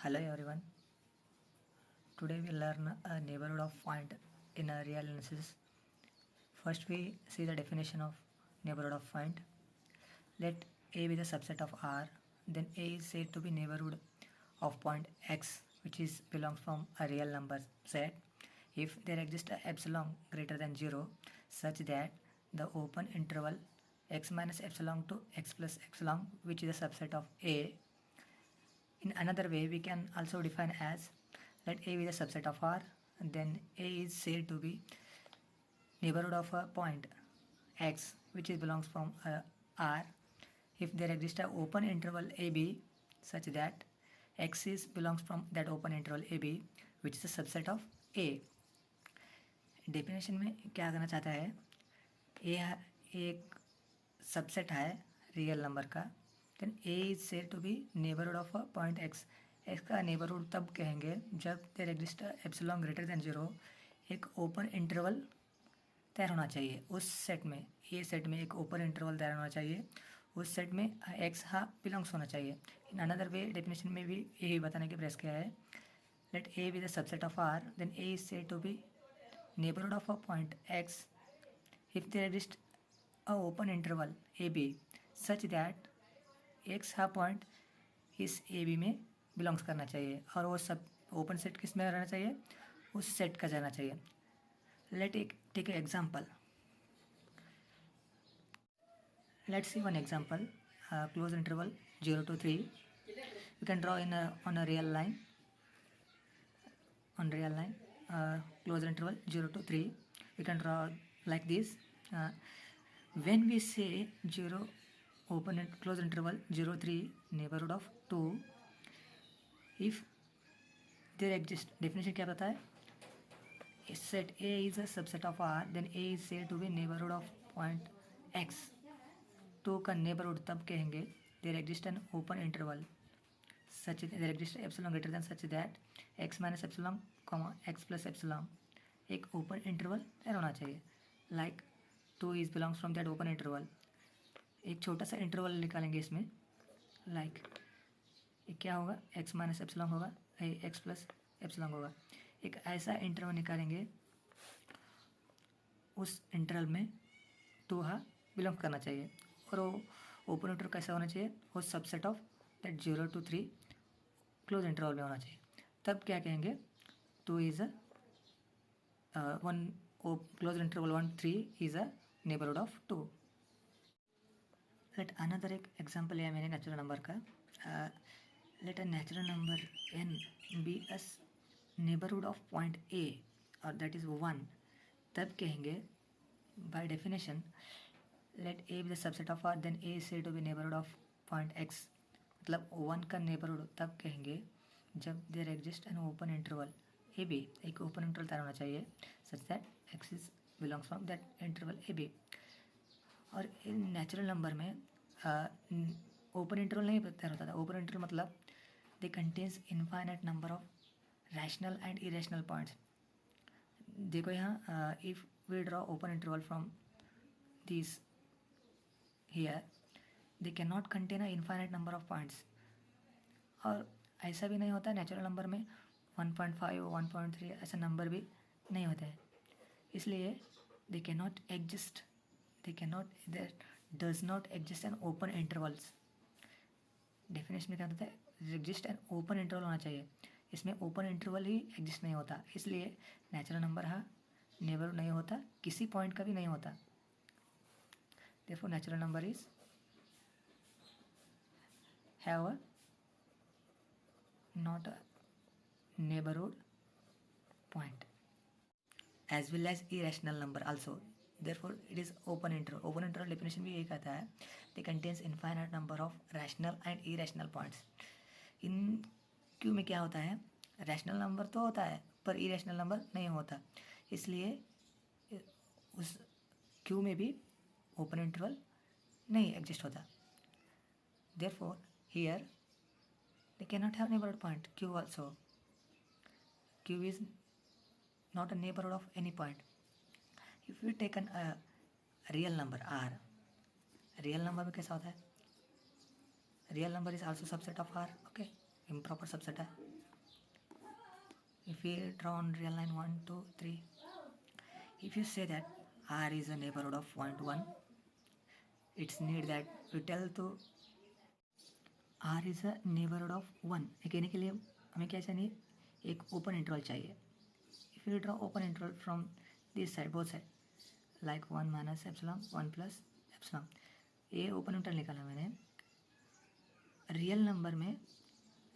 Hello everyone. Today we learn a neighborhood of point in a real analysis. First we see the definition of neighborhood of point. Let A be the subset of R, then A is said to be neighborhood of point X, which is belongs from a real number set if there exists a epsilon greater than 0 such that the open interval x minus epsilon to x plus epsilon, which is a subset of A. In another way, we can also define as let A be the subset of R, and then A is said to be neighborhood of a point X, which is belongs from R, if there exists a open interval AB such that X is belongs from that open interval AB, which is a subset of A. Definition में क्या करना चाहता है, A एक subset है real number का, then A is said to be neighbourhood of a point X. X का neighbourhood तब कहेंगे जब there exist epsilon greater than 0, एक ओपन इंटरवल तैयार होना चाहिए उस सेट में. ए सेट में एक ओपन इंटरवल तैयार होना चाहिए, उस सेट में एक्स बिलोंग्स होना चाहिए. इन अनदर वे डेफिनेशन में भी यही बताने की प्रयास किया है. Let A be the subset of R, then A is said to be neighborhood of a point x if there exists a open interval ab such that x point इस ab में बिलोंग्स करना चाहिए और वो सब open set किस में रहना चाहिए, उस सेट का जाना चाहिए. Let take a example. Let's see one example. Close interval 0 to 3. You can draw on a real line. Closed interval 0 to 3. We can draw like this. When we say 0 open and closed interval 0 3 neighborhood of 2, if there exists, definition क्या बताता है, set A is a subset of R, then A is said to be neighborhood of point X. 2 का neighborhood तब कहेंगे there exists an open interval such that there exists epsilon greater than such that x minus epsilon x plus epsilon, एक open interval तैयार होना चाहिए. Like 2 is belongs from that open interval. एक छोटा सा इंटरवल निकालेंगे इसमें. लाइक क्या होगा, x माइनस एप्सिलॉन होगा, x प्लस एप्सिलॉन होगा. एक ऐसा इंटरवल निकालेंगे, उस इंटरवल में 2 बिलोंग करना चाहिए और वो ओपन इंटरवल कैसा होना चाहिए, वो subset of that 0 to 3 close interval में होना चाहिए. तब क्या कहेंगे, 2 is one closed interval 1 3 is a neighborhood of 2. Let another example लिया मैंने नेचुरल नंबर का. Let a natural number n be a neighborhood of point A और that is 1. तब कहेंगे by definition let A be the subset of R, then A is said to be neighborhood of point X. मतलब 1 का neighborhood तब कहेंगे जब there exists an open interval A B, एक open interval तैयार होना चाहिए such that X is belongs from that interval A B. और इन नेचुरल नंबर में ओपन इंटरवल नहीं तैयार होता था. ओपन इंटरवल मतलब they contains infinite number of rational and irrational points. देखो यहाँ if we draw open interval from this here, they can not contain a infinite number of points. और ऐसा भी नहीं होता नेचुरल नंबर में 1.5 1.3 ऐसा नंबर भी नहीं होता है. इसलिए दे can not exist, there does not exist an open intervals. Definition में क्या होता है, एग्जिस्ट एन ओपन इंटरवल होना चाहिए. इसमें ओपन इंटरवल ही एग्जिस्ट नहीं होता, इसलिए नेचुरल नंबर नेबर नहीं होता, किसी पॉइंट का भी नहीं होता. Therefore natural number is have a not a neighborhood point as well as irrational number also. Therefore it is open interval. Open interval definition भी यही कहता है, they contains infinite number of rational and irrational points. In Q में क्या होता है, rational number तो होता है पर इरेशनल नंबर नहीं होता, इसलिए उस क्यू में भी ओपन इंटरवल नहीं एग्जिस्ट होता. Therefore here they cannot have neighborhood point q also. Q is not a neighborhood of any point. If we take a real number r, real number में कैसा होता है, real number is also subset of r. okay, improper subset है. If we draw on real line 1, 2, 3, if you say that R is a neighborhood of point 1, it's need that we tell to R is a neighborhood of 1. ये कहने के लिए हमें क्या चाहिए, एक open interval चाहिए. If you draw open interval from this side, both side, like 1 minus epsilon, 1 plus epsilon, ये ओपन इंटरवल निकाला मैंने. रियल नंबर में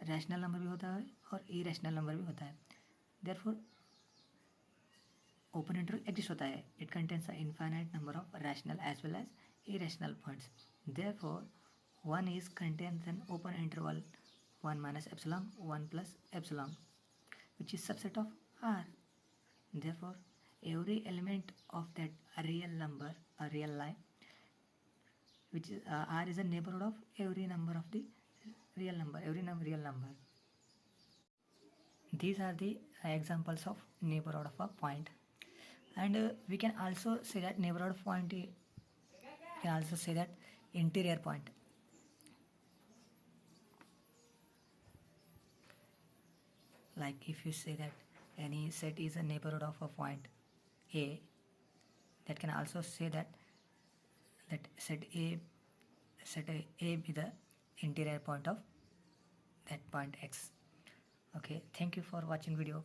रैशनल नंबर भी होता है और इरेशनल नंबर भी होता है. देयरफॉर ओपन इंटरवल एग्जिस्ट होता है. It contains a infinite number of rational as well as irrational points. Therefore, 1 is contains an open interval 1 minus epsilon, 1 plus epsilon, which is subset of R. Therefore, every element of that real number, a real line, which is R is a neighborhood of every number of the real number, real number. These are the examples of neighborhood of a point, and we can also say that neighborhood of point. We can also say that interior point. Like if you say that any set is a neighborhood of a point A, that can also say that set A be the interior point of that point X. Okay, thank you for watching video.